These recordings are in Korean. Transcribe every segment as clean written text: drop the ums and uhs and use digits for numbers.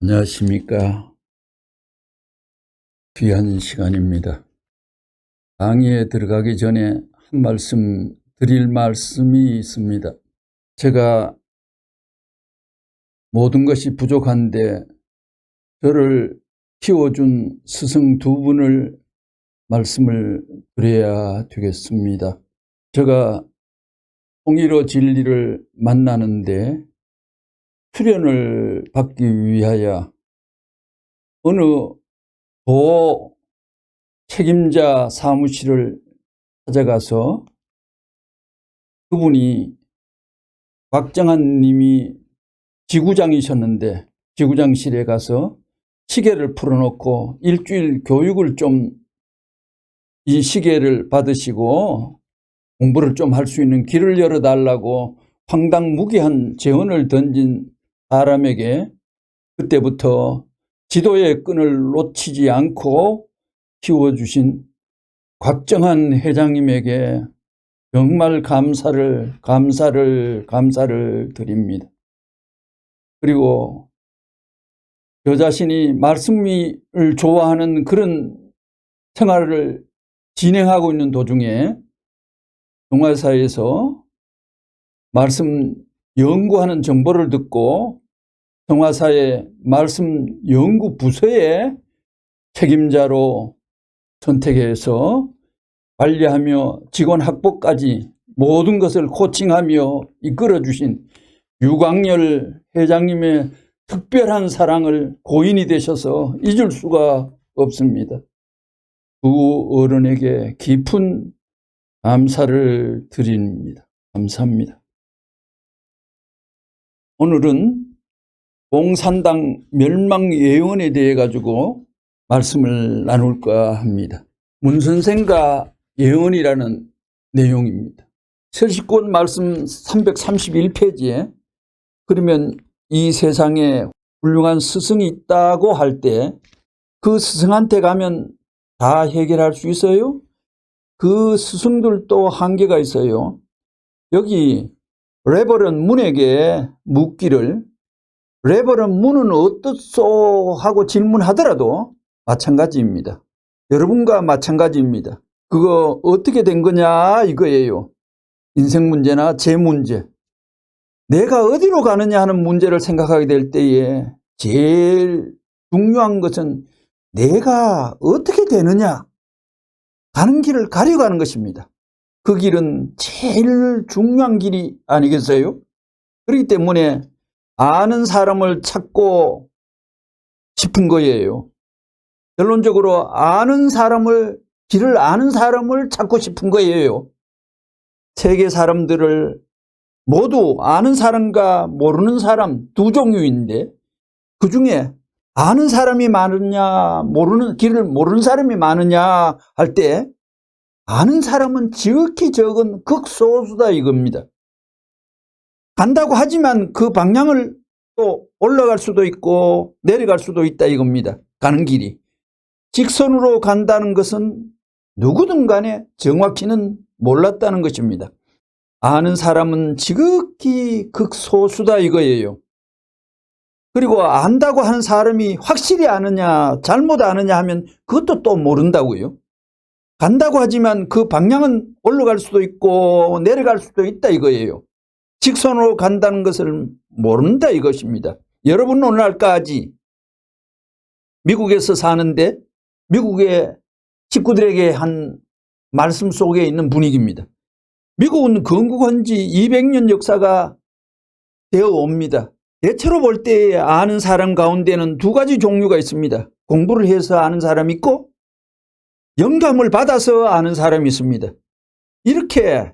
안녕하십니까. 귀한 시간입니다. 강의에 들어가기 전에 한 말씀 드릴 말씀이 있습니다. 제가 모든 것이 부족한데 저를 키워준 스승 두 분을 말씀을 드려야 되겠습니다. 제가 통일어 진리를 만나는데 수련을 받기 위하여 어느 도 책임자 사무실을 찾아가서 그분이 곽정한 님이 지구장이셨는데 지구장실에 가서 시계를 풀어놓고 일주일 교육을 좀 이 시계를 받으시고 공부를 좀 할 수 있는 길을 열어달라고 황당무계한 제언을 던진 사람에게 그때부터 지도의 끈을 놓치지 않고 키워주신 곽정한 회장님에게 정말 감사를 드립니다. 그리고 저 자신이 말씀을 좋아하는 그런 생활을 진행하고 있는 도중에 동아사에서 말씀 연구하는 정보를 듣고 동아사의 말씀 연구 부서의 책임자로 선택해서 관리하며 직원 확보까지 모든 것을 코칭하며 이끌어주신 유광열 회장님의 특별한 사랑을 고인이 되셔서 잊을 수가 없습니다. 두 어른에게 깊은 감사를 드립니다. 감사합니다. 오늘은 공산당 멸망 예언에 대해 가지고 말씀을 나눌까 합니다. 문선생과 예언이라는 내용입니다. 설시권 말씀 331페이지에 그러면 이 세상에 훌륭한 스승이 있다고 할 때 그 스승한테 가면 다 해결할 수 있어요? 그 스승들도 한계가 있어요. 여기 레버런 문에게 묻기를 레버런 문은 어떻소 하고 질문하더라도 마찬가지입니다. 여러분과 마찬가지입니다. 그거 어떻게 된 거냐 이거예요. 인생 문제나 제 문제. 내가 어디로 가느냐 하는 문제를 생각하게 될 때에 제일 중요한 것은 내가 어떻게 되느냐 가는 길을 가려가는 것입니다. 그 길은 제일 중요한 길이 아니겠어요? 그렇기 때문에 아는 사람을 찾고 싶은 거예요. 결론적으로 길을 아는 사람을 찾고 싶은 거예요. 세계 사람들을 모두 아는 사람과 모르는 사람 두 종류인데 그 중에 아는 사람이 많으냐 길을 모르는 사람이 많으냐 할 때 아는 사람은 지극히 적은 극소수다 이겁니다. 간다고 하지만 그 방향을 또 올라갈 수도 있고 내려갈 수도 있다 이겁니다. 가는 길이. 직선으로 간다는 것은 누구든 간에 정확히는 몰랐다는 것입니다. 아는 사람은 지극히 극소수다 이거예요. 그리고 안다고 하는 사람이 확실히 아느냐 잘못 아느냐 하면 그것도 또 모른다고요. 간다고 하지만 그 방향은 올라갈 수도 있고 내려갈 수도 있다 이거예요. 직선으로 간다는 것을 모른다 이것입니다. 여러분 오늘날까지 미국에서 사는데 미국의 식구들에게 한 말씀 속에 있는 분위기입니다. 미국은 건국한 지 200년 역사가 되어 옵니다. 대체로 볼 때 아는 사람 가운데는 두 가지 종류가 있습니다. 공부를 해서 아는 사람이 있고 영감을 받아서 아는 사람이 있습니다. 이렇게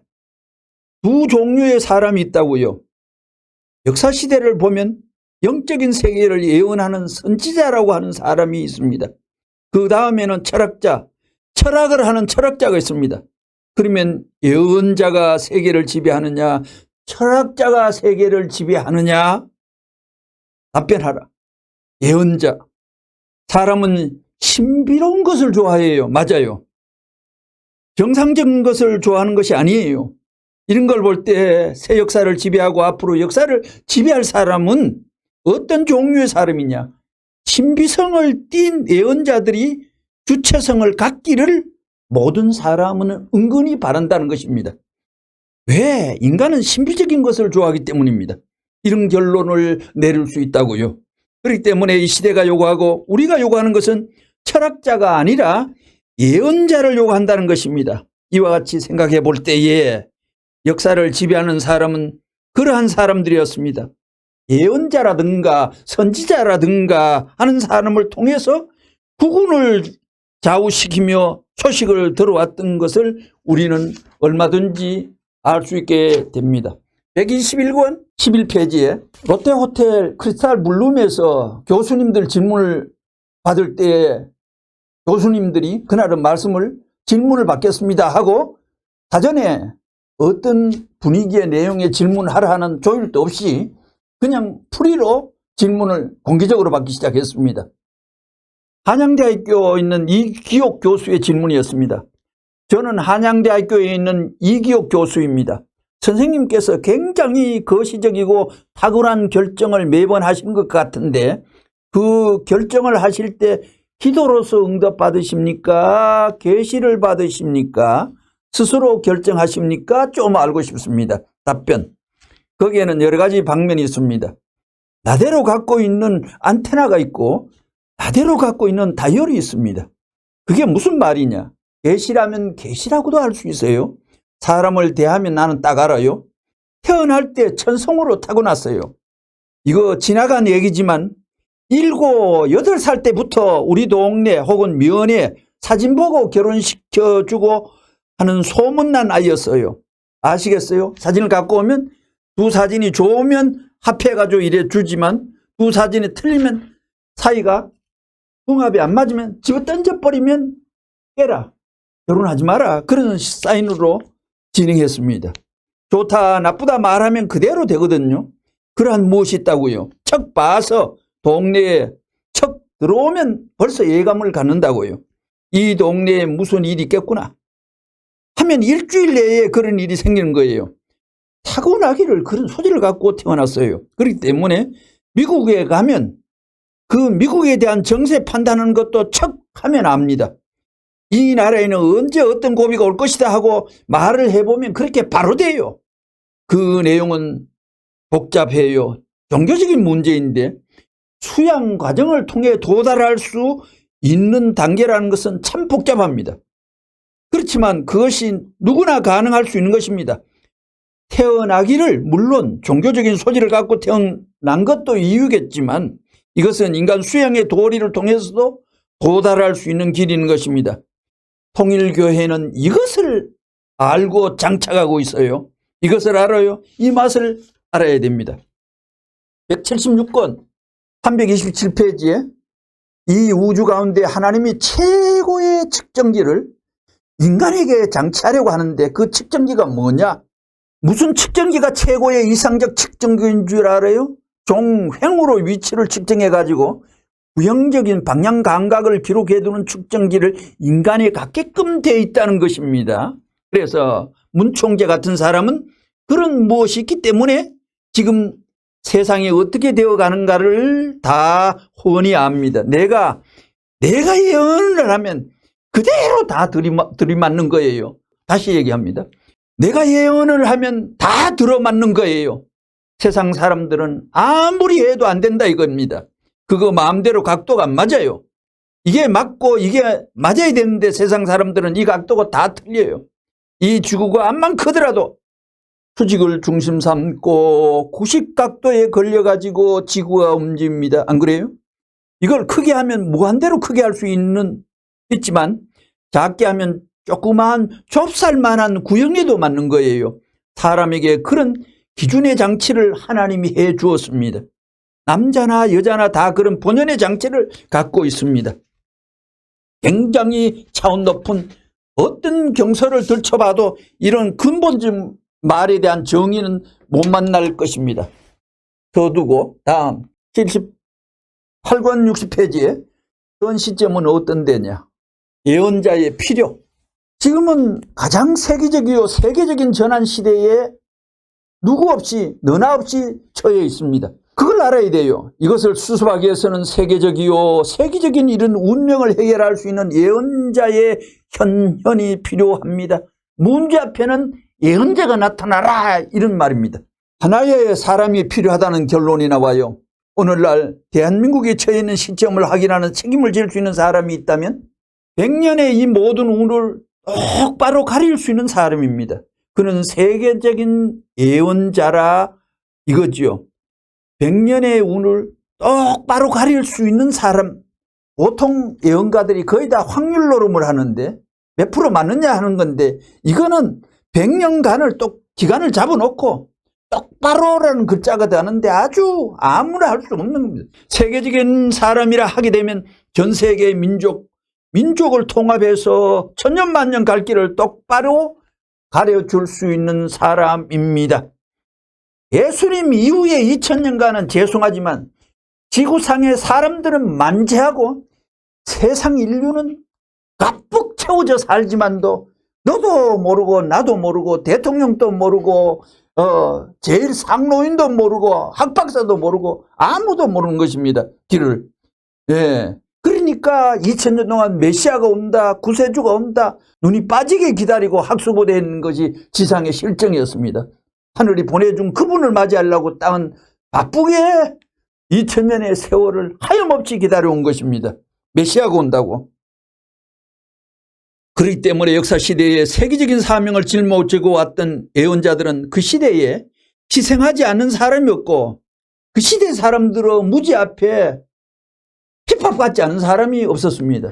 두 종류의 사람이 있다고요. 역사시대를 보면 영적인 세계를 예언하는 선지자라고 하는 사람이 있습니다. 그 다음에는 철학을 하는 철학자가 있습니다. 그러면 예언자가 세계를 지배하느냐 철학자가 세계를 지배하느냐 답변하라. 예언자. 사람은 신비로운 것을 좋아해요. 맞아요. 정상적인 것을 좋아하는 것이 아니에요. 이런 걸 볼 때 새 역사를 지배하고 앞으로 역사를 지배할 사람은 어떤 종류의 사람이냐? 신비성을 띤 예언자들이 주체성을 갖기를 모든 사람은 은근히 바란다는 것입니다. 왜? 인간은 신비적인 것을 좋아하기 때문입니다. 이런 결론을 내릴 수 있다고요. 그렇기 때문에 이 시대가 요구하고 우리가 요구하는 것은 철학자가 아니라 예언자를 요구한다는 것입니다. 이와 같이 생각해 볼 때에 역사를 지배하는 사람은 그러한 사람들이었습니다. 예언자라든가 선지자라든가 하는 사람을 통해서 국군을 좌우시키며 소식을 들어왔던 것을 우리는 얼마든지 알 수 있게 됩니다. 121권 11페이지에 롯데호텔 크리스탈 블룸에서 교수님들 질문을 받을 때 교수님들이 그날은 질문을 받겠습니다 하고 사전에 어떤 분위기의 내용의 질문을 하라 하는 조율도 없이 그냥 프리로 질문을 공개적으로 받기 시작했습니다. 한양대학교에 있는 이기옥 교수의 질문이었습니다. 저는 한양대학교에 있는 이기옥 교수입니다. 선생님께서 굉장히 거시적이고 탁월한 결정을 매번 하신 것 같은데 그 결정을 하실 때 기도로서 응답받으십니까? 계시를 받으십니까? 스스로 결정하십니까? 좀 알고 싶습니다. 답변. 거기에는 여러 가지 방면이 있습니다. 나대로 갖고 있는 안테나가 있고 나대로 갖고 있는 다이얼이 있습니다. 그게 무슨 말이냐? 계시라면 계시라고도 할 수 있어요. 사람을 대하면 나는 딱 알아요. 태어날 때 천성으로 타고났어요. 이거 지나간 얘기지만 7, 8살 때부터 우리 동네 혹은 면에 사진 보고 결혼시켜주고 하는 소문난 아이였어요. 아시겠어요? 사진을 갖고 오면 두 사진이 좋으면 합해가지고 이래 주지만 두 사진이 틀리면 사이가 궁합이 안 맞으면 집어 던져버리면 깨라. 결혼하지 마라. 그런 사인으로 진행했습니다. 좋다 나쁘다 말하면 그대로 되거든요. 그러한 무엇이 있다고요. 척 봐서 동네에 척 들어오면 벌써 예감을 갖는다고요. 이 동네에 무슨 일이 있겠구나 하면 일주일 내에 그런 일이 생기는 거예요. 타고나기를 그런 소질을 갖고 태어났어요. 그렇기 때문에 미국에 가면 그 미국에 대한 정세 판단하는 것도 척 하면 압니다. 이 나라에는 언제 어떤 고비가 올 것이다 하고 말을 해보면 그렇게 바로 돼요. 그 내용은 복잡해요. 종교적인 문제인데 수양 과정을 통해 도달할 수 있는 단계라는 것은 참 복잡합니다. 그렇지만 그것이 누구나 가능할 수 있는 것입니다. 태어나기를 물론 종교적인 소질을 갖고 태어난 것도 이유겠지만 이것은 인간 수양의 도리를 통해서도 도달할 수 있는 길인 것입니다. 통일교회는 이것을 알고 장착하고 있어요. 이것을 알아요. 이 맛을 알아야 됩니다. 176권 327페이지에 이 우주 가운데 하나님이 최고의 측정기를 인간에게 장치하려고 하는데 그 측정기가 뭐냐? 무슨 측정기가 최고의 이상적 측정기인 줄 알아요? 종횡으로 위치를 측정해가지고 구형적인 방향 감각을 기록해두는 측정기를 인간에 갖게끔 되어 있다는 것입니다. 그래서 문총재 같은 사람은 그런 무엇이 있기 때문에 지금 세상이 어떻게 되어가는가를 다 훤히 압니다. 내가 예언을 하면 그대로 다 들이맞는 거예요. 다시 얘기합니다. 내가 예언을 하면 다 들어맞는 거예요. 세상 사람들은 아무리 해도 안 된다 이겁니다. 그거 마음대로 각도가 안 맞아요. 이게 맞고 이게 맞아야 되는데 세상 사람들은 이 각도가 다 틀려요. 이 지구가 암만 크더라도 수직을 중심 삼고 90각도에 걸려가지고 지구가 움직입니다. 안 그래요? 이걸 크게 하면 무한대로 크게 할 수 있지만 작게 하면 조그마한 좁쌀만한 구형에도 맞는 거예요. 사람에게 그런 기준의 장치를 하나님이 해 주었습니다. 남자나 여자나 다 그런 본연의 장치를 갖고 있습니다. 굉장히 차원 높은 어떤 경서를 들춰봐도 이런 근본적 말에 대한 정의는 못 만날 것입니다. 더 두고 다음 78권 60페이지에 그런 시점은 어떤 데냐? 예언자의 필요. 지금은 가장 세계적이요 세계적인 전환 시대에 누구 없이 너나 없이 처해 있습니다. 그걸 알아야 돼요. 이것을 수습하기 위해서는 세계적이요 세계적인 이런 운명을 해결할 수 있는 예언자의 현현이 필요합니다. 문제 앞에는 예언자가 나타나라 이런 말입니다. 하나의 사람이 필요하다는 결론이 나와요. 오늘날 대한민국에 처해 있는 시점을 확인하는 책임을 질 수 있는 사람이 있다면 100년의 이 모든 운을 똑바로 가릴 수 있는 사람입니다. 그는 세계적인 예언자라 이거지요. 100년의 운을 똑바로 가릴 수 있는 사람. 보통 예언가들이 거의 다 확률 노름을 하는데 몇 프로 맞느냐 하는 건데 이거는 100년간을 또 기간을 잡아놓고 똑바로라는 글자가 되는데 아주 아무나 할 수 없는 겁니다. 세계적인 사람이라 하게 되면 전 세계의 민족을 통합해서 천년만년 갈 길을 똑바로 가려줄 수 있는 사람입니다. 예수님 이후에 2000년간은 죄송하지만 지구상의 사람들은 만재하고 세상 인류는 가득 채워져 살지만도 너도 모르고 나도 모르고 대통령도 모르고 제일 상노인도 모르고 학박사도 모르고 아무도 모르는 것입니다. 길을. 예. 그러니까 2000년 동안 메시아가 온다, 구세주가 온다, 눈이 빠지게 기다리고 학수고대하는 것이 지상의 실정이었습니다. 하늘이 보내준 그분을 맞이하려고 땅은 바쁘게 2000년의 세월을 하염없이 기다려온 것입니다. 메시아가 온다고. 그렇기 때문에 역사시대에 세계적인 사명을 짊어지고 왔던 예언자들은 그 시대에 희생하지 않는 사람이 없고 그 시대 사람들의 무지 앞에 핍박받지 않은 사람이 없었습니다.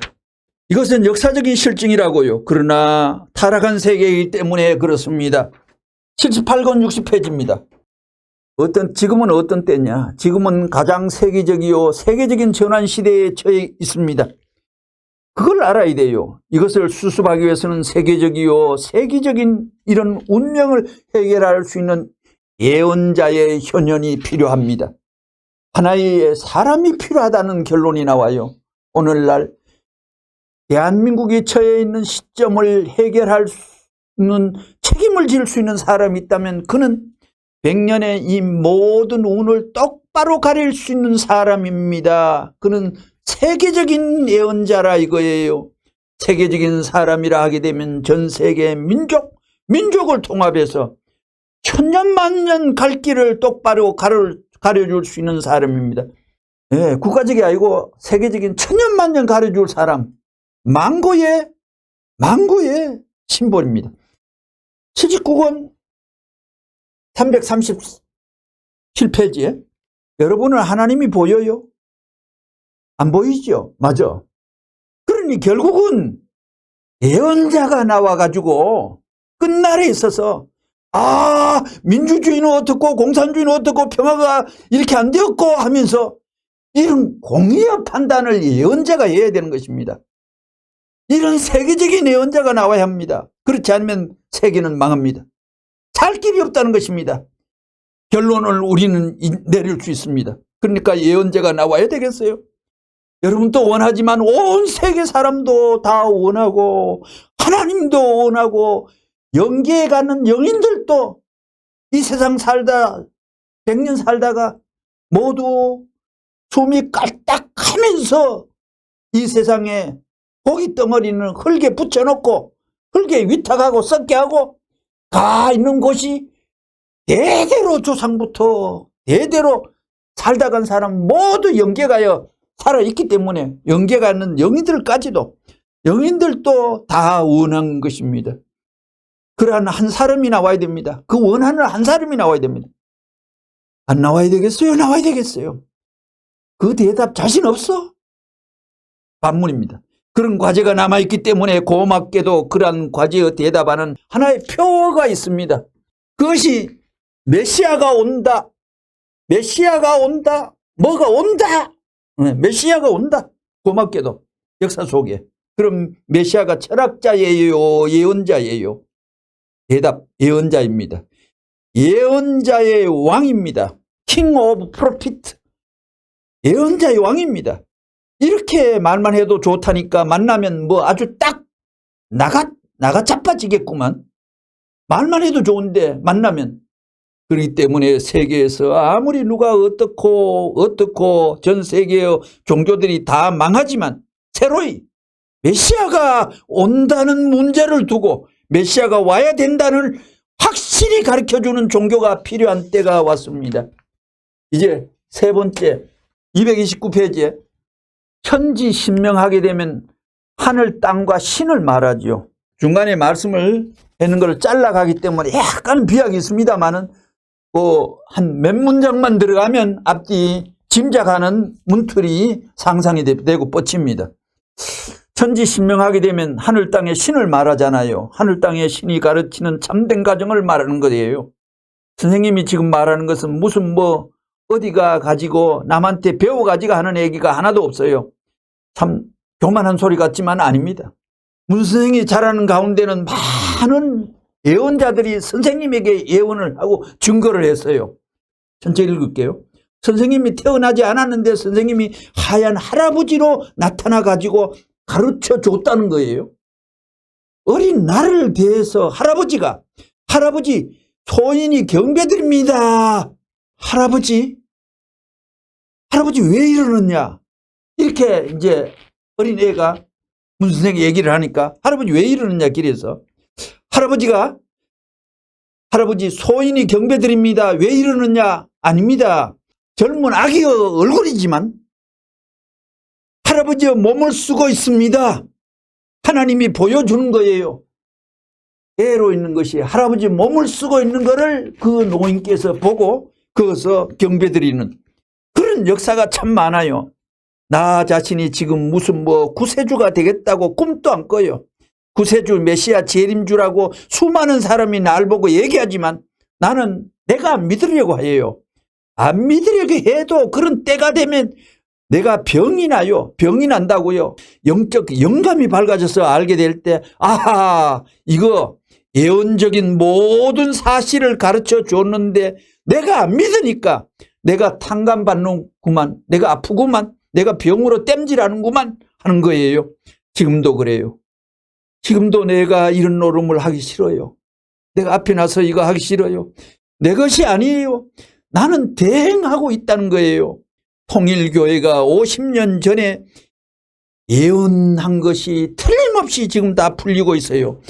이것은 역사적인 실증이라고요. 그러나 타락한 세계이기 때문에 그렇습니다. 78권 60페이지입니다. 지금은 어떤 때냐? 지금은 가장 세계적인 전환 시대에 처해 있습니다. 그걸 알아야 돼요. 이것을 수습하기 위해서는 세계적인 이런 운명을 해결할 수 있는 예언자의 현현이 필요합니다. 하나의 사람이 필요하다는 결론이 나와요. 오늘날 대한민국이 처해 있는 시점을 해결할 수 있는 책임을 질 수 있는 사람이 있다면 그는 100년의 이 모든 운을 똑바로 가릴 수 있는 사람입니다. 그는 세계적인 예언자라 이거예요. 세계적인 사람이라 하게 되면 전 세계 민족을 통합해서 천년만년 갈 길을 똑바로 가려줄 수 있는 사람입니다. 예, 국가적이 아니고 세계적인 천년만년 가려줄 사람. 망고의 심볼입니다. 79권 337페이지에 여러분은 하나님이 보여요? 안 보이죠? 맞아. 그러니 결국은 예언자가 나와가지고 끝날에 있어서 민주주의는 어떻고 공산주의는 어떻고 평화가 이렇게 안 되었고 하면서 이런 공의의 판단을 예언자가 해야 되는 것입니다. 이런 세계적인 예언자가 나와야 합니다. 그렇지 않으면 세계는 망합니다. 살 길이 없다는 것입니다. 결론을 우리는 내릴 수 있습니다. 그러니까 예언자가 나와야 되겠어요. 여러분도 원하지만 온 세계 사람도 다 원하고 하나님도 원하고 영계에 가는 영인들도 이 세상 살다 100년 살다가 모두 숨이 깔딱하면서 이 세상에 고기 덩어리는 흙에 붙여놓고 흙에 위탁하고 썩게 하고 가 있는 곳이 대대로 조상부터 대대로 살다 간 사람 모두 영계 가여 살아있기 때문에 영계 가는 영인들도 다 원한 것입니다. 그러한 한 사람이 나와야 됩니다. 그 원하는 한 사람이 나와야 됩니다. 안 나와야 되겠어요? 나와야 되겠어요? 그 대답 자신 없어? 반문입니다. 그런 과제가 남아있기 때문에 고맙게도 그러한 과제에 대답하는 하나의 표어가 있습니다. 그것이 메시아가 온다. 뭐가 온다. 메시아가 온다. 고맙게도 역사 속에. 그럼 메시아가 철학자예요? 예언자예요? 대답, 예언자입니다. 예언자의 왕입니다. 킹 오브 프로피트. 예언자의 왕입니다. 이렇게 말만 해도 좋다니까 만나면 뭐 아주 딱 나가 자빠지겠구만. 말만 해도 좋은데 만나면. 그렇기 때문에 세계에서 아무리 누가 어떻고 전 세계의 종교들이 다 망하지만 새로이 메시아가 온다는 문제를 두고 메시아가 와야 된다는 확실히 가르쳐주는 종교가 필요한 때가 왔습니다. 이제 세 번째 229페이지에 천지신명하게 되면 하늘 땅과 신을 말하죠. 중간에 말씀을 하는 걸 잘라가기 때문에 약간 비약이 있습니다만은 한 몇 문장만 들어가면 앞뒤 짐작하는 문틀이 상상이 되고 뻗칩니다. 천지신명하게 되면 하늘 땅의 신을 말하잖아요. 하늘 땅의 신이 가르치는 참된 가정을 말하는 거예요. 선생님이 지금 말하는 것은 무슨 어디가 가지고 남한테 배워가지고 하는 얘기가 하나도 없어요. 참 교만한 소리 같지만 아닙니다. 문 선생이 잘하는 가운데는 많은 예언자들이 선생님에게 예언을 하고 증거를 했어요. 전체 읽을게요. 선생님이 태어나지 않았는데 선생님이 하얀 할아버지로 나타나 가지고 가르쳐 줬다는 거예요. 어린 나를 대해서 할아버지 소인이 경배드립니다. 할아버지 왜 이러느냐, 이렇게 이제 어린애가 문 선생이 얘기를 하니까 할아버지 왜 이러느냐 길에서 할아버지 소인이 경배드립니다. 왜 이러느냐? 아닙니다. 젊은 아기의 얼굴이지만 할아버지의 몸을 쓰고 있습니다. 하나님이 보여주는 거예요. 애로 있는 것이 할아버지 몸을 쓰고 있는 것을 그 노인께서 보고 거기서 경배드리는 그런 역사가 참 많아요. 나 자신이 지금 무슨 구세주가 되겠다고 꿈도 안 꿔요. 구세주, 메시아, 재림주라고 수많은 사람이 날 보고 얘기하지만 나는 내가 믿으려고 해요. 안 믿으려고 해도 그런 때가 되면 내가 병이 나요. 병이 난다고요. 영적 영감이 밝아져서 알게 될 때 아하, 이거 예언적인 모든 사실을 가르쳐 줬는데 내가 안 믿으니까 내가 탕감받는구만, 내가 아프구만, 내가 병으로 땜질하는구만 하는 거예요. 지금도 그래요. 지금도 내가 이런 노름을 하기 싫어요. 내가 앞에 나서 이거 하기 싫어요. 내 것이 아니에요. 나는 대행하고 있다는 거예요. 통일교회가 50년 전에 예언한 것이 틀림없이 지금 다 풀리고 있어요.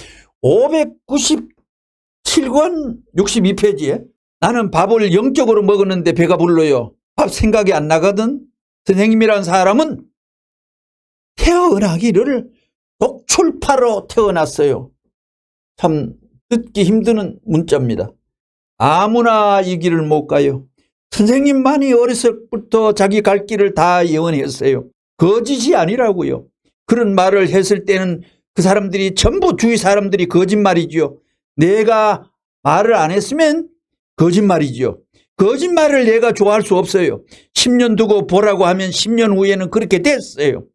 597권 62페이지에 나는 밥을 영적으로 먹었는데 배가 불러요. 밥 생각이 안 나거든. 선생님이란 사람은 태어나기를 독출파로 태어났어요. 참 듣기 힘드는 문자입니다. 아무나 이 길을 못 가요. 선생님만이 어려서부터 자기 갈 길을 다 예언했어요. 거짓이 아니라고요. 그런 말을 했을 때는 그 사람들이 전부 주위 사람들이 거짓말이죠. 내가 말을 안 했으면 거짓말이죠. 거짓말을 내가 좋아할 수 없어요. 10년 두고 보라고 하면 10년 후에는 그렇게 됐어요.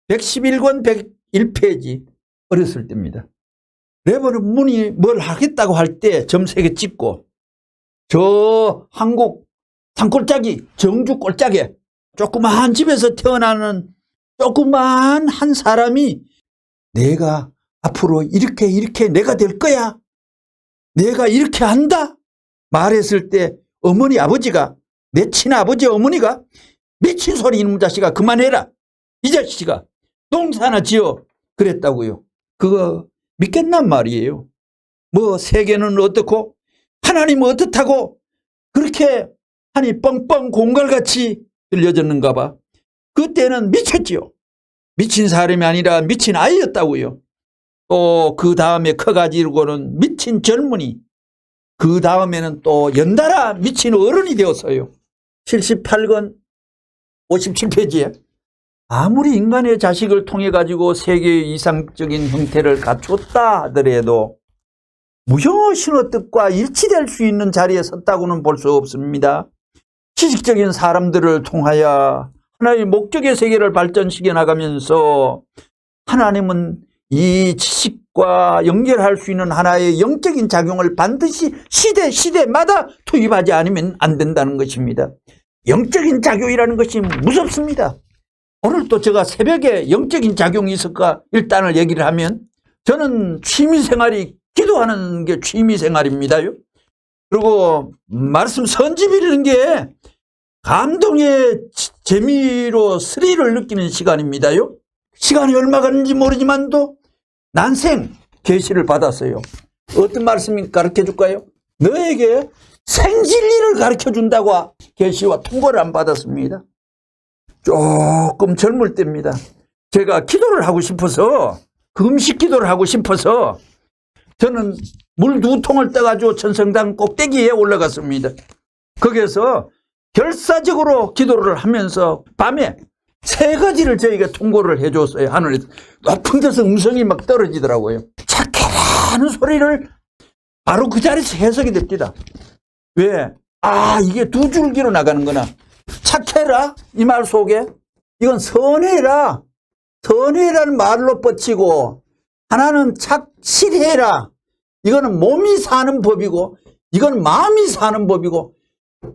111권 101페이지 어렸을 때입니다. 레버는 문이 뭘 하겠다고 할 때 점 3개 찍고 저 한국 산골짜기 정주 꼴짝에 조그마한 집에서 태어나는 조그마한 한 사람이 내가 앞으로 이렇게 내가 될 거야, 내가 이렇게 한다 말했을 때 어머니 아버지가, 내 친아버지 어머니가 미친 소리 이놈 자식아 그만해라, 이 자식아 농사나 지어 그랬다고요. 그거 믿겠단 말이에요. 세계는 어떻고 하나님은 어떻다고 그렇게 하니 뻥뻥 공갈같이 들려졌는가 봐. 그때는 미쳤지요. 미친 사람이 아니라 미친 아이였다고요. 또 그 다음에 커가지고는 미친 젊은이, 그 다음에는 또 연달아 미친 어른이 되었어요. 78권 57페이지에 아무리 인간의 자식을 통해 가지고 세계의 이상적인 형태를 갖췄다 하더라도 무효 신호 뜻과 일치될 수 있는 자리에 섰다고는 볼 수 없습니다. 지식적인 사람들을 통하여 하나의 목적의 세계를 발전시켜 나가면서 하나님은 이 지식과 연결할 수 있는 하나의 영적인 작용을 반드시 시대마다 투입하지 않으면 안 된다는 것입니다. 영적인 작용이라는 것이 무섭습니다. 오늘 또 제가 새벽에 영적인 작용이 있을까 일단을 얘기를 하면 저는 취미생활이 기도하는 게 취미생활입니다요. 그리고 말씀 선지 빌리는 게 감동의 재미로 스릴을 느끼는 시간입니다요. 시간이 얼마 가는지 모르지만도 난생 계시를 받았어요. 어떤 말씀이 가르쳐 줄까요? 너에게 생진리를 가르쳐 준다고 계시와 통보를 안 받았습니다. 조금 젊을 때입니다. 제가 기도를 하고 싶어서, 금식 기도를 하고 싶어서 저는 물 2통을 떠가지고 천성당 꼭대기에 올라갔습니다. 거기에서 결사적으로 기도를 하면서 밤에 3가지를 저에게 통보를 해줬어요. 하늘에서 높은 데서 음성이 막 떨어지더라고요. 착해라는 소리를 바로 그 자리에서 해석이 됩니다. 왜? 이게 2줄기로 나가는구나. 착해라 이 말 속에 이건 선해라, 선해라는 말로 뻗치고, 하나는 착실해라, 이거는 몸이 사는 법이고, 이건 마음이 사는 법이고,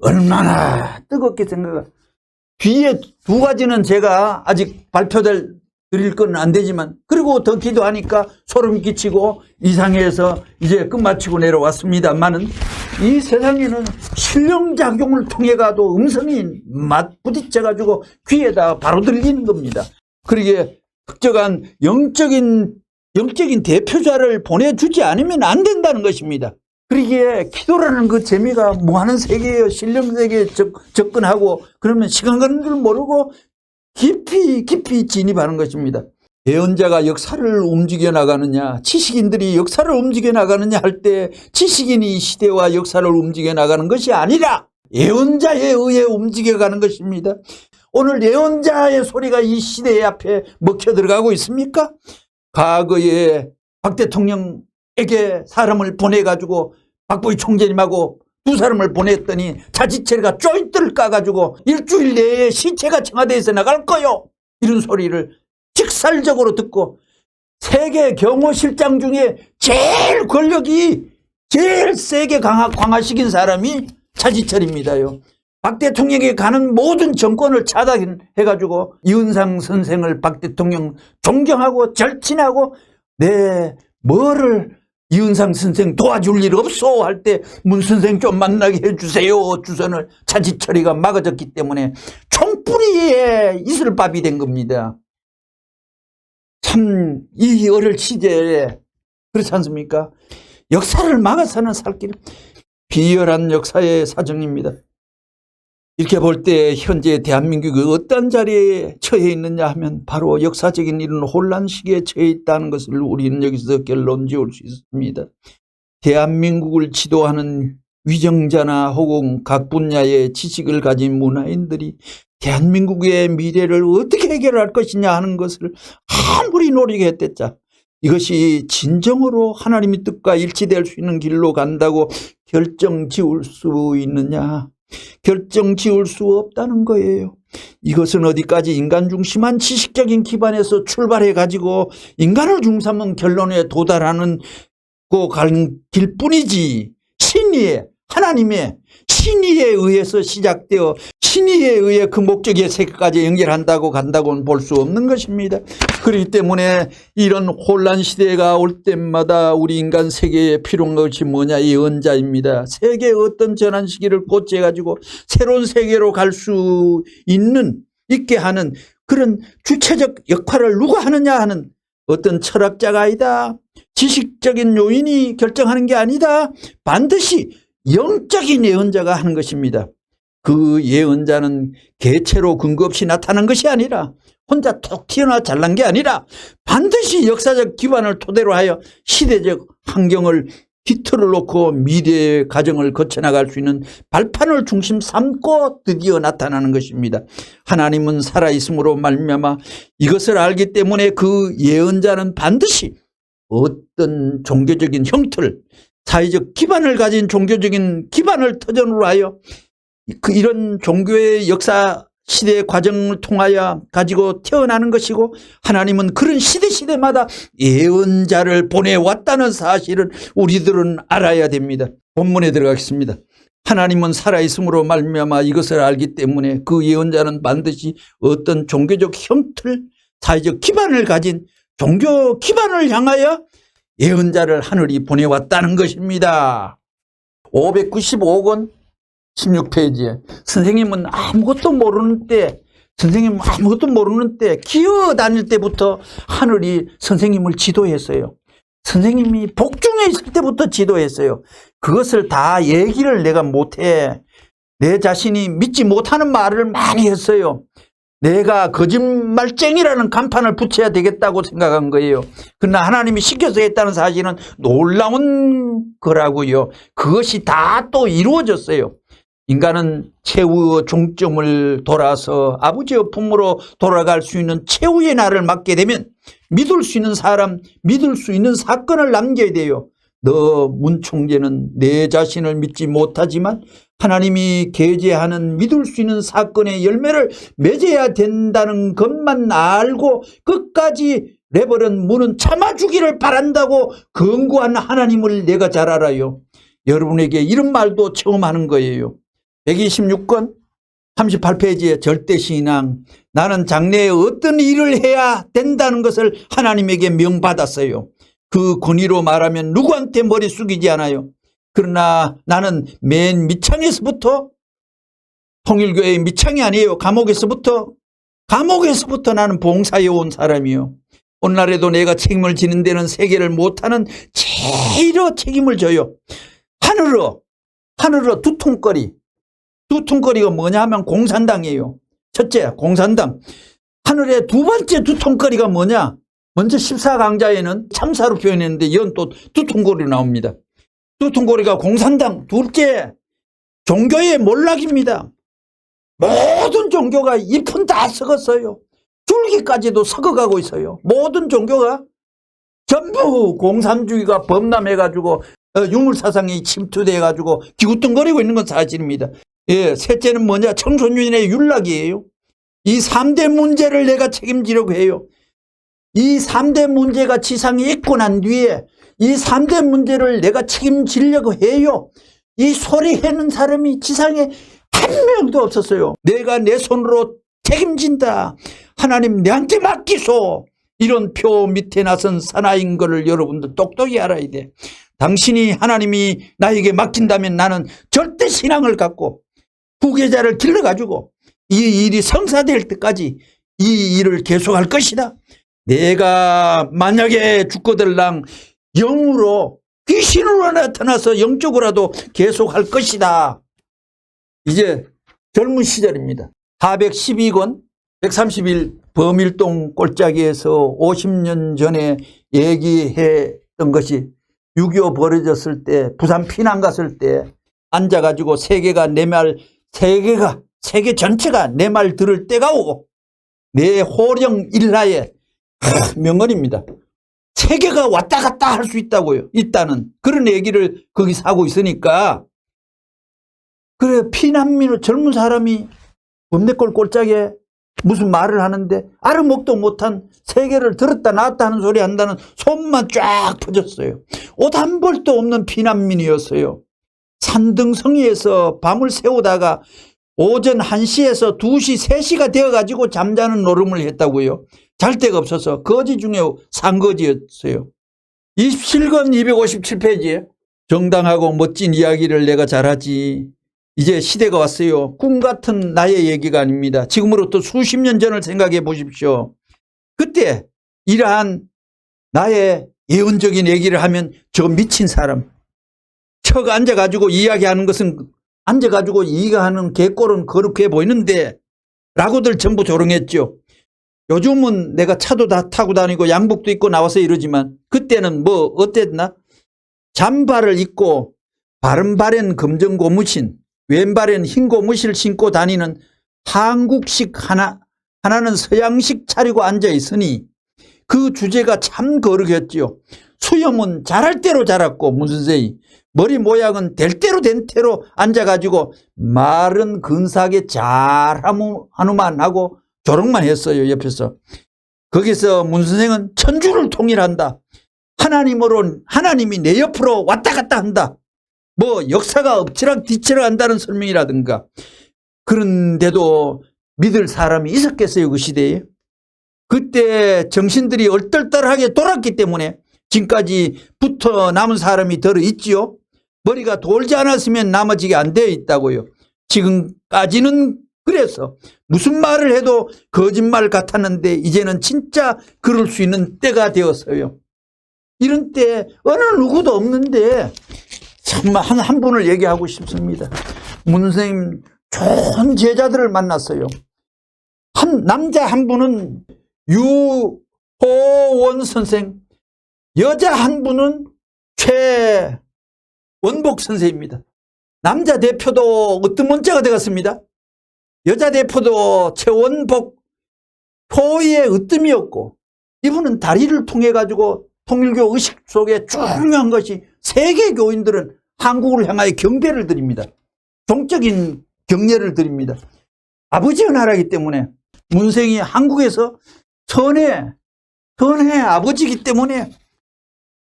얼마나 뜨겁게 생각해. 뒤에 2가지는 제가 아직 드릴 건 안 되지만, 그리고 더 기도하니까 소름 끼치고 이상해서 이제 끝마치고 내려왔습니다만은, 이 세상에는 신령작용을 통해 가도 음성이 맞부딪혀가지고 귀에다 바로 들리는 겁니다. 그러기에 특정한 영적인 대표자를 보내주지 않으면 안 된다는 것입니다. 그러기에 기도라는 그 재미가 무한한 세계예요. 신령 세계에 접근하고 그러면 시간 가는 줄 모르고 깊이 진입하는 것입니다. 예언자가 역사를 움직여 나가느냐, 지식인들이 역사를 움직여 나가느냐 할 때 지식인이 시대와 역사를 움직여 나가는 것이 아니라 예언자에 의해 움직여가는 것입니다. 오늘 예언자의 소리가 이 시대 앞에 먹혀 들어가고 있습니까? 과거에 박 대통령에게 사람을 보내가지고 박보희 총재님하고 2사람을 보냈더니 자치체가 쪼이트를 까가지고 일주일 내에 시체가 청와대에서 나갈 거요, 이런 소리를 직살적으로 듣고, 세계 경호실장 중에 제일 권력이 제일 세게 강화시킨 사람이 차지철입니다요. 박 대통령에게 가는 모든 정권을 차단해가지고 이은상 선생을 박 대통령 존경하고 절친하고, 뭐를 이은상 선생 도와줄 일 없소 할 때 문 선생 좀 만나게 해주세요 주선을 차지철이가 막아졌기 때문에 총뿌리에 이슬밥이 된 겁니다. 참 이 어릴 시대에 그렇지 않습니까? 역사를 막아서는 살 길, 비열한 역사의 사정입니다. 이렇게 볼 때 현재 대한민국이 어떤 자리에 처해 있느냐 하면 바로 역사적인 이런 혼란 시기에 처해 있다는 것을 우리는 여기서 결론 지을 수 있습니다. 대한민국을 지도하는 위정자나 혹은 각 분야의 지식을 가진 문화인들이 대한민국의 미래를 어떻게 해결할 것이냐 하는 것을 아무리 노력했댔자 이것이 진정으로 하나님의 뜻과 일치될 수 있는 길로 간다고 결정 지을 수 있느냐? 결정 지을 수 없다는 거예요. 이것은 어디까지 인간 중심한 지식적인 기반에서 출발해 가지고 인간을 중심한 결론에 도달하는 가는 길뿐이지, 신의에, 하나님의 신의에 의해서 시작되어 신의에 의해 그 목적의 세계까지 연결한다고 간다고는 볼 수 없는 것입니다. 그렇기 때문에 이런 혼란 시대가 올 때마다 우리 인간 세계에 필요한 것이 뭐냐? 예언자입니다. 세계의 어떤 전환 시기를 고치해가지고 새로운 세계로 갈 수 있게 하는 그런 주체적 역할을 누가 하느냐 하는, 어떤 철학자가 아니다, 지식적인 요인이 결정하는 게 아니다, 반드시 영적인 예언자가 하는 것입니다. 그 예언자는 개체로 근거 없이 나타난 것이 아니라, 혼자 톡 튀어나와 잘난 게 아니라 반드시 역사적 기반을 토대로 하여 시대적 환경을 기틀을 놓고 미래의 과정을 거쳐나갈 수 있는 발판을 중심 삼고 드디어 나타나는 것입니다. 하나님은 살아있음으로 말미암아 이것을 알기 때문에 그 예언자는 반드시 어떤 종교적인 형틀, 사회적 기반을 가진 종교적인 기반을 터전으로 하여 이런 종교의 역사 시대의 과정을 통하여 가지고 태어나는 것이고, 하나님은 그런 시대마다 예언자를 보내왔다는 사실을 우리들은 알아야 됩니다. 본문에 들어가겠습니다. 하나님은 살아있음으로 말미암아 이것을 알기 때문에 그 예언자는 반드시 어떤 종교적 형틀, 사회적 기반을 가진 종교 기반을 향하여 예언자를 하늘이 보내왔다는 것입니다. 595권 16페이지에 선생님은 아무것도 모르는 때 기어다닐 때부터 하늘이 선생님을 지도했어요. 선생님이 복중에 있을 때부터 지도했어요. 그것을 다 얘기를 내가 못해. 내 자신이 믿지 못하는 말을 많이 했어요. 내가 거짓말쟁이라는 간판을 붙여야 되겠다고 생각한 거예요. 그러나 하나님이 시켜서 했다는 사실은 놀라운 거라고요. 그것이 다 또 이루어졌어요. 인간은 최후의 종점을 돌아서 아버지의 품으로 돌아갈 수 있는 최후의 날을 맞게 되면 믿을 수 있는 사람, 믿을 수 있는 사건을 남겨야 돼요. 너 문총재는 내 자신을 믿지 못하지만 하나님이 계제하는 믿을 수 있는 사건의 열매를 맺어야 된다는 것만 알고 끝까지 내버린 문은 참아주기를 바란다고 권고한 하나님을 내가 잘 알아요. 여러분에게 이런 말도 처음 하는 거예요. 126권 38페이지에 절대신앙, 나는 장래에 어떤 일을 해야 된다는 것을 하나님에게 명받았어요. 그 권위로 말하면 누구한테 머리 숙이지 않아요. 그러나 나는 맨 밑창에서부터, 통일교회의 밑창이 아니에요. 감옥에서부터 나는 봉사해온 사람이요. 오늘날에도 내가 책임을 지는 데는 세계를 못하는 제일의 책임을 져요. 하늘로 두통거리가 뭐냐 하면 공산당이에요. 첫째, 공산당. 하늘의 두 번째 두통거리가 뭐냐? 먼저 14강자에는 참사로 표현했는데 이건 또 두통거리 나옵니다. 두통거리가 공산당. 둘째, 종교의 몰락입니다. 모든 종교가 잎은 다 썩었어요. 줄기까지도 썩어가고 있어요. 모든 종교가 전부 공산주의가 범람해가지고 유물사상이 침투돼가지고 기우뚱거리고 있는 건 사실입니다. 예, 셋째는 뭐냐? 청소년의 윤락이에요. 이 3대 문제를 내가 책임지려고 해요. 이 3대 문제가 지상에 있고 난 뒤에 이 3대 문제를 내가 책임지려고 해요. 이 소리하는 사람이 지상에 한 명도 없었어요. 내가 내 손으로 책임진다. 하나님 내한테 맡기소. 이런 표 밑에 나선 사나이인 것을 여러분들 똑똑히 알아야 돼. 당신이 하나님이 나에게 맡긴다면 나는 절대 신앙을 갖고 후계자를 길러가지고 이 일이 성사될 때까지 이 일을 계속할 것이다. 내가 만약에 죽거들랑 영으로 귀신으로 나타나서 영적으로라도 계속할 것이다. 이제 젊은 시절입니다. 412권 131 범일동 골짜기에서 50년 전에 얘기했던 것이 6.25 벌어졌을 때 부산 피난 갔을 때 앉아가지고 세계 전체가 내 말 들을 때가 오고 내 호령 일하에 명언입니다. 세계가 왔다 갔다 할 수 있다고요. 일단은 그런 얘기를 거기서 하고 있으니까 그래 피난민으로 젊은 사람이 범대골 골짜기에 무슨 말을 하는데 알아먹도 못한 세계를 들었다 놨다 하는 소리 한다는 소문만 쫙 퍼졌어요. 옷 한 벌도 없는 피난민이었어요. 산등성이에서 밤을 새우다가 오전 1시에서 2시, 3시가 되어가지고 잠자는 노름을 했다고요. 잘 데가 없어서 거지 중에 산거지였어요. 27권 257페이지에 정당하고 멋진 이야기를 내가 잘하지. 이제 시대가 왔어요. 꿈 같은 나의 얘기가 아닙니다. 지금으로부터 수십 년 전을 생각해 보십시오. 그때 이러한 나의 예언적인 얘기를 하면 저 미친 사람 척 앉아가지고 이야기하는 것은 앉아가지고 이야기하는 개꼴은 거룩해 보이는데 라고들 전부 조롱했죠. 요즘은 내가 차도 다 타고 다니고 양복도 입고 나와서 이러지만 그때는 뭐 어땠나? 잠바를 입고 바른발엔 검정 고무신 왼발엔 흰 고무신을 신고 다니는 한국식 하나는 서양식 차리고 앉아 있으니 그 주제가 참 거룩했죠. 수염은 자랄 대로 자랐고 문선생이 머리 모양은 될 대로 된 대로 앉아가지고 말은 근사하게 잘하누만 하고 조롱만 했어요. 옆에서. 거기서 문선생은 천주를 통일한다. 하나님이 내 옆으로 왔다 갔다 한다. 뭐 역사가 엎치락 뒤치락 한다는 설명이라든가. 그런데도 믿을 사람이 있었겠어요. 그 시대에. 그때 정신들이 얼떨떨하게 돌았기 때문에 지금까지 붙어 남은 사람이 들어 있지요. 머리가 돌지 않았으면 나머지가 안 되어 있다고요. 지금까지는 그래서 무슨 말을 해도 거짓말 같았는데 이제는 진짜 그럴 수 있는 때가 되었어요. 이런 때 어느 누구도 없는데 정말 한 분을 얘기하고 싶습니다. 문 선생님 좋은 제자들을 만났어요. 남자 한 분은 유호원 선생, 여자 한 분은 최원복 선생입니다. 남자 대표도 어떤 문자가 되었습니다. 여자 대표도 최원복 표의 으뜸이었고, 이분은 다리를 통해 가지고 통일교 의식 속에 중요한 것이 세계 교인들은 한국을 향하여 경배를 드립니다. 종적인 경례를 드립니다. 아버지의 나라이기 때문에 문생이 한국에서 선의 아버지이기 때문에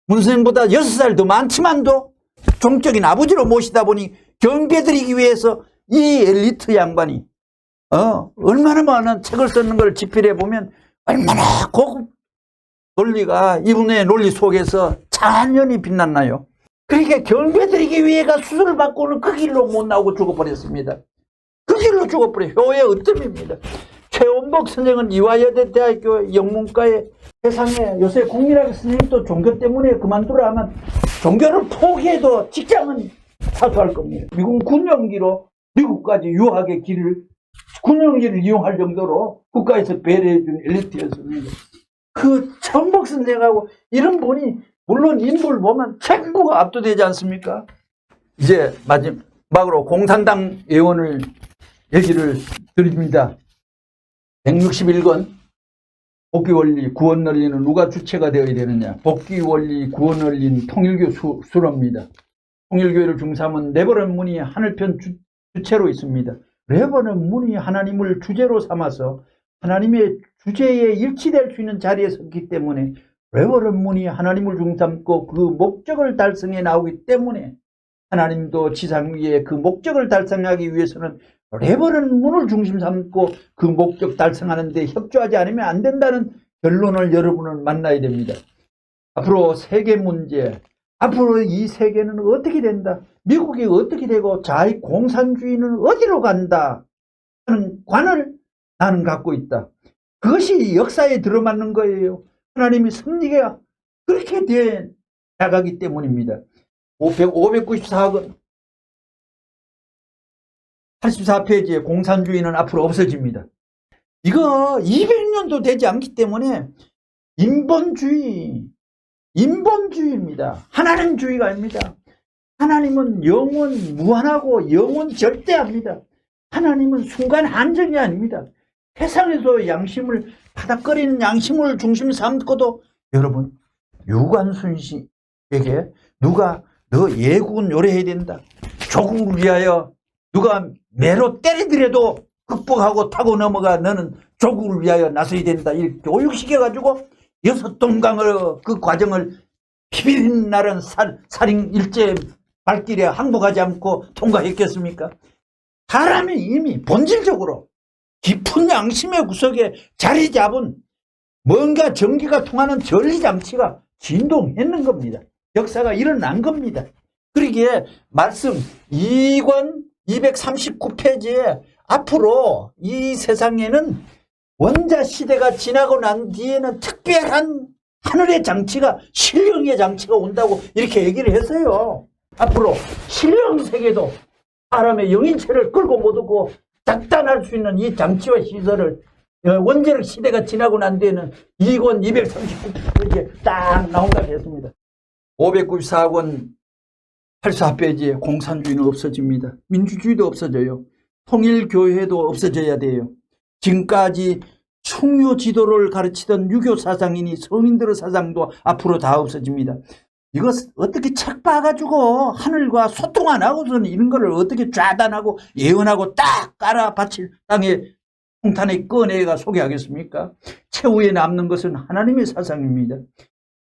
문생보다 6살 더 많지만도 종적인 아버지로 모시다 보니 경배드리기 위해서 이 엘리트 양반이 얼마나 많은 책을 쓰는 걸 집필해 보면 얼마나 고급 논리가 이분의 논리 속에서 찬연히 빛났나요. 그러니까 경배드리기 위해가 수술을 받고는 그 길로 못 나오고 죽어버렸습니다. 그 길로 죽어버려. 효의 으뜸입니다. 최원복 선생은 이화여대 대학교 영문과에 세상에 요새 국민학교 선생님도 종교 때문에 그만두라 하면 종교를 포기해도 직장은 사수할 겁니다. 미국 군용기로 미국까지 유학의 길을 군용기를 이용할 정도로 국가에서 배려해준 엘리트였습니다. 그 최원복 선생하고 이런 분이 물론 인물 보면 전부가 압도되지 않습니까? 이제 마지막으로 공산당 예원을 얘기를 드립니다. 161권 복귀원리 구원논리는 누가 주체가 되어야 되느냐. 복귀원리 구원논리는 통일교 수로입니다. 통일교회를 중삼은 레버넌 문이 하늘편 주체로 있습니다. 레버넌 문이 하나님을 주제로 삼아서 하나님의 주제에 일치될 수 있는 자리에 섰기 때문에 레버넌 문이 하나님을 중삼고 그 목적을 달성해 나오기 때문에 하나님도 지상 위에 그 목적을 달성하기 위해서는 레버넌 문을 중심 삼고 그 목적 달성하는 데 협조하지 않으면 안 된다는 결론을 여러분은 만나야 됩니다. 앞으로 세계 문제, 앞으로 이 세계는 어떻게 된다, 미국이 어떻게 되고 자의 공산주의는 어디로 간다 하는 관을 나는 갖고 있다. 그것이 역사에 들어맞는 거예요. 하나님이 승리가 그렇게 돼 나가기 때문입니다. 594권 84페이지에 공산주의는 앞으로 없어집니다. 이거 200년도 되지 않기 때문에 인본주의입니다. 하나님주의가 아닙니다. 하나님은 영원 무한하고 영원 절대합니다. 하나님은 순간 한정이 아닙니다. 세상에서 양심을 바닥거리는 양심을 중심 삼고도 여러분 유관순씨에게 누가 너 예국은 요래해야 된다, 조국을 위하여 누가 매로 때리더라도 극복하고 타고 넘어가 너는 조국을 위하여 나서야 된다 이렇게 교육시켜가지고 6동강을 그 과정을 피비린 날은 살인 일제 발길에 항복하지 않고 통과했겠습니까? 사람이 이미 본질적으로 깊은 양심의 구석에 자리 잡은 뭔가 전기가 통하는 전리장치가 진동했는 겁니다. 역사가 일어난 겁니다. 그러기에 말씀 2권 239페이지에 앞으로 이 세상에는 원자 시대가 지나고 난 뒤에는 특별한 하늘의 장치가, 신령의 장치가 온다고 이렇게 얘기를 했어요. 앞으로 신령 세계도 사람의 영인체를 끌고 못 오고 작단할 수 있는 이 장치와 시설을 원자력 시대가 지나고 난 뒤에는 2권 239페이지에 딱 나온다고 했습니다. 594권 84페이지에 공산주의는 없어집니다. 민주주의도 없어져요. 통일교회도 없어져야 돼요. 지금까지 충효 지도를 가르치던 유교 사상이니 성인들의 사상도 앞으로 다 없어집니다. 이거 어떻게 책 봐가지고 하늘과 소통 안 하고서는 이런 거를 어떻게 좌단하고 예언하고 딱 깔아 바칠 땅에 통탄에 꺼내가 소개하겠습니까? 최후에 남는 것은 하나님의 사상입니다.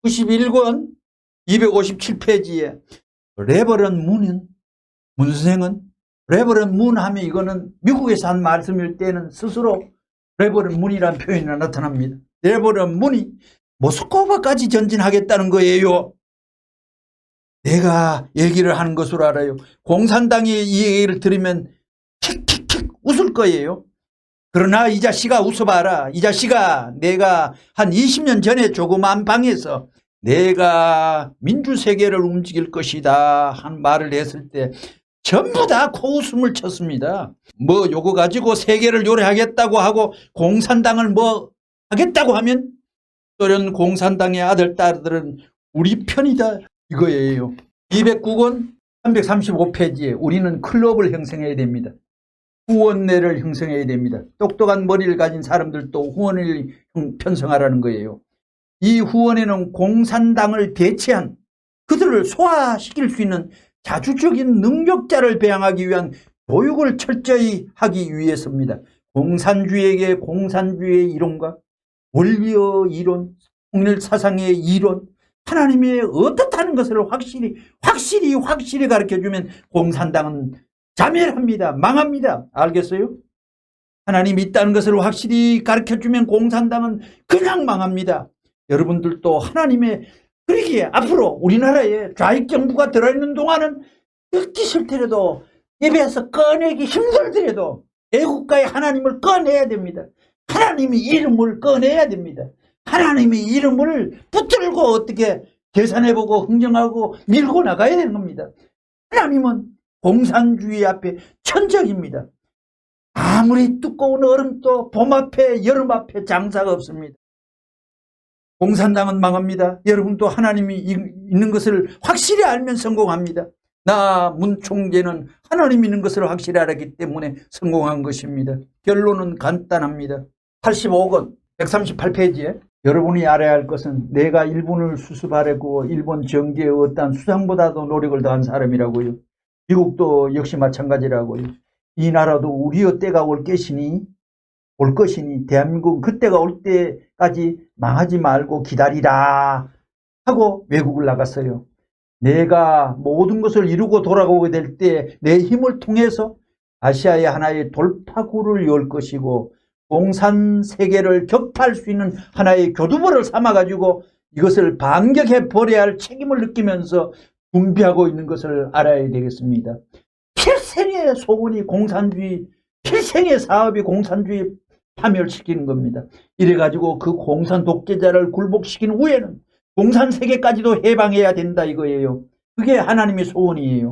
91권 257페이지에 레버넌 문은, 문 선생은 레버넌 문 하면 이거는 미국에서 한 말씀일 때는 스스로 레버넌 문이라는 표현이 나타납니다. 레버넌 문이 모스크바까지 전진하겠다는 거예요. 내가 얘기를 하는 것으로 알아요. 공산당이 이 얘기를 들으면 킥킥킥 웃을 거예요. 그러나 이 자식아 웃어봐라. 이 자식아, 내가 한 20년 전에 조그만 방에서 내가 민주세계를 움직일 것이다 한 말을 했을 때 전부 다 코웃음을 쳤습니다. 뭐 요거 가지고 세계를 요래하겠다고 하고 공산당을 뭐 하겠다고 하면 소련 공산당의 아들 딸들은 우리 편이다 이거예요. 209권 335페이지에 우리는 클럽을 형성해야 됩니다. 후원회를 형성해야 됩니다. 똑똑한 머리를 가진 사람들도 후원을 편성하라는 거예요. 이 후원회는 공산당을 대체한 그들을 소화시킬 수 있는 자주적인 능력자를 배양하기 위한 교육을 철저히 하기 위해서입니다. 공산주의에게 공산주의의 이론과 원리의 이론, 통일사상의 이론, 하나님의 어떻다는 것을 확실히 가르쳐주면 공산당은 자멸합니다. 망합니다. 알겠어요? 하나님이 있다는 것을 확실히 가르쳐주면 공산당은 그냥 망합니다. 여러분들도 하나님의 그러기에 앞으로 우리나라에 좌익 정부가 들어있는 동안은 듣기 싫더라도 예배에서 꺼내기 힘들더라도 애국가의 하나님을 꺼내야 됩니다. 하나님의 이름을 꺼내야 됩니다. 하나님의 이름을 붙들고 어떻게 계산해보고 흥정하고 밀고 나가야 되는 겁니다. 하나님은 공산주의 앞에 천적입니다. 아무리 두꺼운 얼음도 봄 앞에 여름 앞에 장사가 없습니다. 공산당은 망합니다. 여러분도 하나님이 있는 것을 확실히 알면 성공합니다. 나 문 총재는 하나님 있는 것을 확실히 알았기 때문에 성공한 것입니다. 결론은 간단합니다. 85권 138페이지에 여러분이 알아야 할 것은 내가 일본을 수습하려고 일본 정계에 어떠한 수상보다도 노력을 더한 사람이라고요. 미국도 역시 마찬가지라고요. 이 나라도 우리의 때가 올 것이니 대한민국은 그때가 올 때까지 망하지 말고 기다리라 하고 외국을 나갔어요. 내가 모든 것을 이루고 돌아오게 될 때 내 힘을 통해서 아시아의 하나의 돌파구를 열 것이고 공산 세계를 격파할 수 있는 하나의 교두보를 삼아가지고 이것을 반격해 버려야 할 책임을 느끼면서 준비하고 있는 것을 알아야 되겠습니다. 필생의 소원이 공산주의, 필생의 사업이 공산주의 파멸시키는 겁니다. 이래가지고 그 공산 독재자를 굴복시킨 후에는 공산 세계까지도 해방해야 된다 이거예요. 그게 하나님의 소원이에요.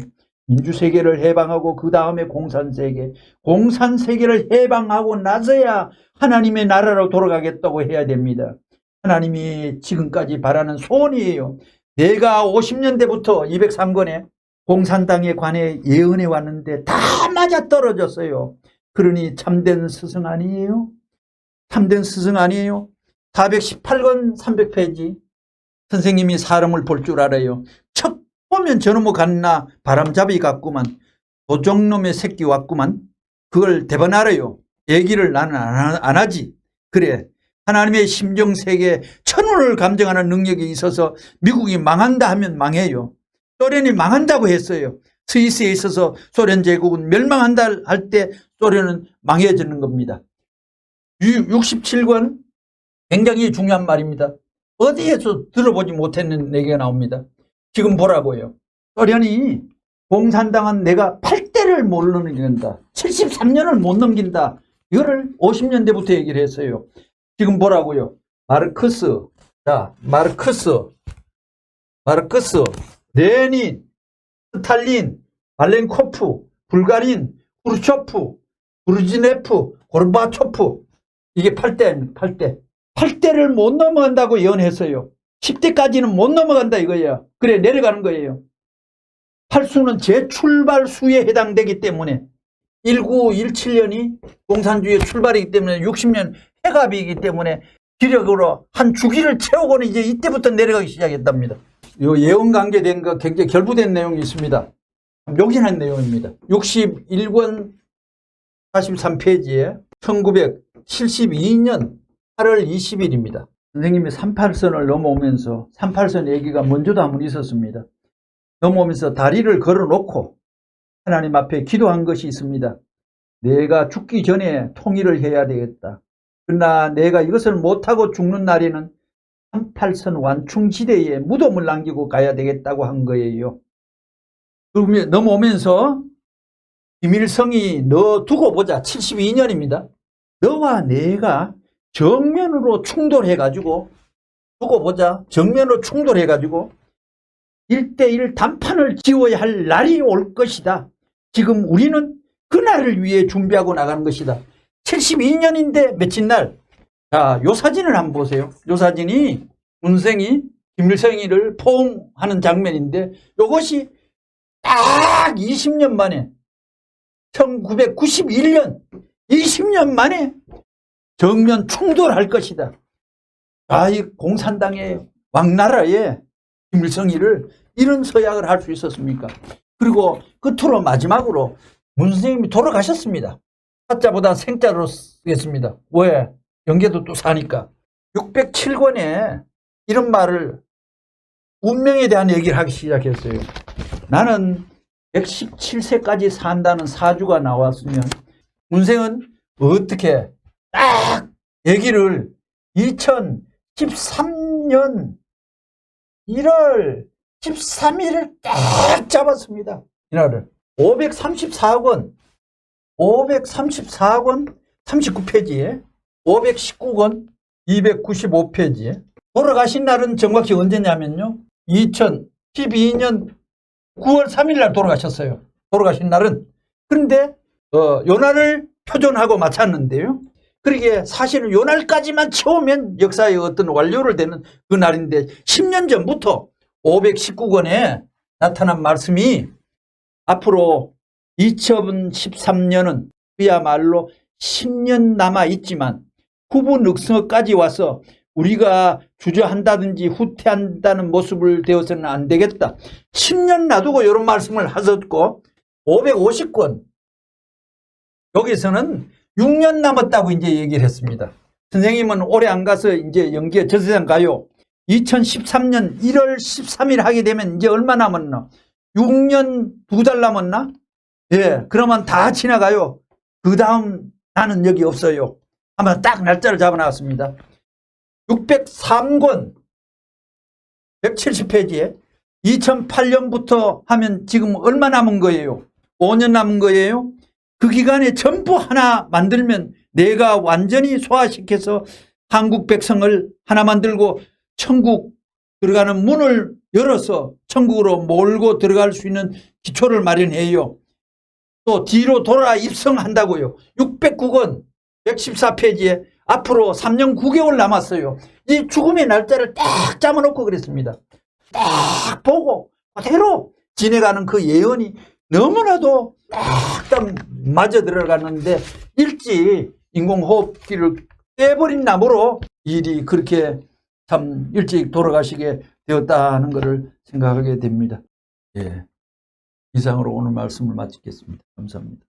민주세계를 해방하고 그 다음에 공산세계, 공산세계를 해방하고 나서야 하나님의 나라로 돌아가겠다고 해야 됩니다. 하나님이 지금까지 바라는 소원이에요. 내가 50년대부터 203권에 공산당에 관해 예언해 왔는데 다 맞아떨어졌어요. 그러니 참된 스승 아니에요? 참된 스승 아니에요? 418권 300페이지 선생님이 사람을 볼 줄 알아요. 척 보면 저놈의 갔나 바람잡이 같구만. 도적놈의 새끼 왔구만. 그걸 대번 알아요. 얘기를 나는 안 하지. 그래, 하나님의 심정세계 천운을 감정하는 능력이 있어서 미국이 망한다 하면 망해요. 소련이 망한다고 했어요. 스위스에 있어서 소련 제국은 멸망한다 할 때 소련은 망해지는 겁니다. 67권 굉장히 중요한 말입니다. 어디에서 들어보지 못했는 얘기가 나옵니다. 지금 보라고요. 소련이 공산당은 내가 8대를 못 넘긴다. 73년을 못 넘긴다. 이거를 50년대부터 얘기를 했어요. 지금 보라고요. 마르크스, 레닌, 스탈린, 발렌코프, 불가린, 후르초프, 브루즈네프, 고르바초프. 이게 8대입니다. 8대. 8대를 못 넘어간다고 예언했어요. 10대까지는 못 넘어간다 이거예요. 그래 내려가는 거예요. 8수는 재출발수에 해당되기 때문에 1917년이 공산주의의 출발이기 때문에 60년 해갑이기 때문에 기력으로 한 주기를 채우고는 이제 이때부터 내려가기 시작했답니다. 요 예언 관계된 거 굉장히 결부된 내용이 있습니다. 묘진한 내용입니다. 61권 43페이지에 1972년 8월 20일입니다. 선생님이 38선을 넘어오면서 38선 얘기가 먼저도 한번 있었습니다. 넘어오면서 다리를 걸어놓고 하나님 앞에 기도한 것이 있습니다. 내가 죽기 전에 통일을 해야 되겠다. 그러나 내가 이것을 못하고 죽는 날에는 38선 완충지대에 무덤을 남기고 가야 되겠다고 한 거예요. 그러면 넘어오면서 김일성이 너 두고 보자. 72년입니다. 너와 내가 정면으로 충돌해가지고 두고 보자. 정면으로 충돌해가지고 1대1 단판을 지어야 할 날이 올 것이다. 지금 우리는 그날을 위해 준비하고 나가는 것이다. 72년인데 며칠 날. 자, 요 사진을 한번 보세요. 요 사진이 문생이 김일성이를 포옹하는 장면인데 이것이 딱 20년 만에 1991년 20년 만에 정면 충돌할 것이다. 아, 이 공산당의 왕나라에 김일성이를 이런 서약을 할 수 있었습니까? 그리고 끝으로 마지막으로 문선생님이 돌아가셨습니다. 사자보다 생자로 쓰겠습니다. 왜? 영계도 또 사니까. 607권에 이런 말을 운명에 대한 얘기를 하기 시작했어요. 나는 117세까지 산다는 사주가 나왔으면 문생은 어떻게 딱 얘기를 2013년 1월 13일을 딱 잡았습니다. 이날을 534억 원 39페이지에 519권 295페이지에 돌아가신 날은 정확히 언제냐면요 2012년 9월 3일 날 돌아가셨어요. 돌아가신 날은. 그런데 요 날을 표준하고 맞췄는데요. 그러게 사실은 요 날까지만 채우면 역사의 어떤 완료를 되는 그 날인데 10년 전부터 519권에 나타난 말씀이 앞으로 2013년은 그야말로 10년 남아있지만 후보 늑성까지 와서 우리가 주저한다든지 후퇴한다는 모습을 되어서는 안 되겠다. 10년 놔두고 이런 말씀을 하셨고 550권 여기서는 6년 남았다고 이제 얘기를 했습니다. 선생님은 올해 안 가서 이제 연기에 저 세상 가요. 2013년 1월 13일 하게 되면 이제 얼마 남았나? 6년 2달 남았나? 예, 그러면 다 지나가요. 그 다음 나는 여기 없어요. 아마 딱 날짜를 잡아놨습니다. 603권 170페이지에 2008년부터 하면 지금 얼마 남은 거예요? 5년 남은 거예요? 그 기간에 전부 하나 만들면 내가 완전히 소화시켜서 한국 백성을 하나 만들고 천국 들어가는 문을 열어서 천국으로 몰고 들어갈 수 있는 기초를 마련해요. 또 뒤로 돌아 입성한다고요. 609권 114페이지에 앞으로 3년 9개월 남았어요. 이 죽음의 날짜를 딱 잡아놓고 그랬습니다. 딱 보고 그대로 지내가는 그 예언이 너무나도 딱 맞아 들어갔는데 일찍 인공호흡기를 떼버린 나무로 일이 그렇게 참 일찍 돌아가시게 되었다는 것을 생각하게 됩니다. 예, 이상으로 오늘 말씀을 마치겠습니다. 감사합니다.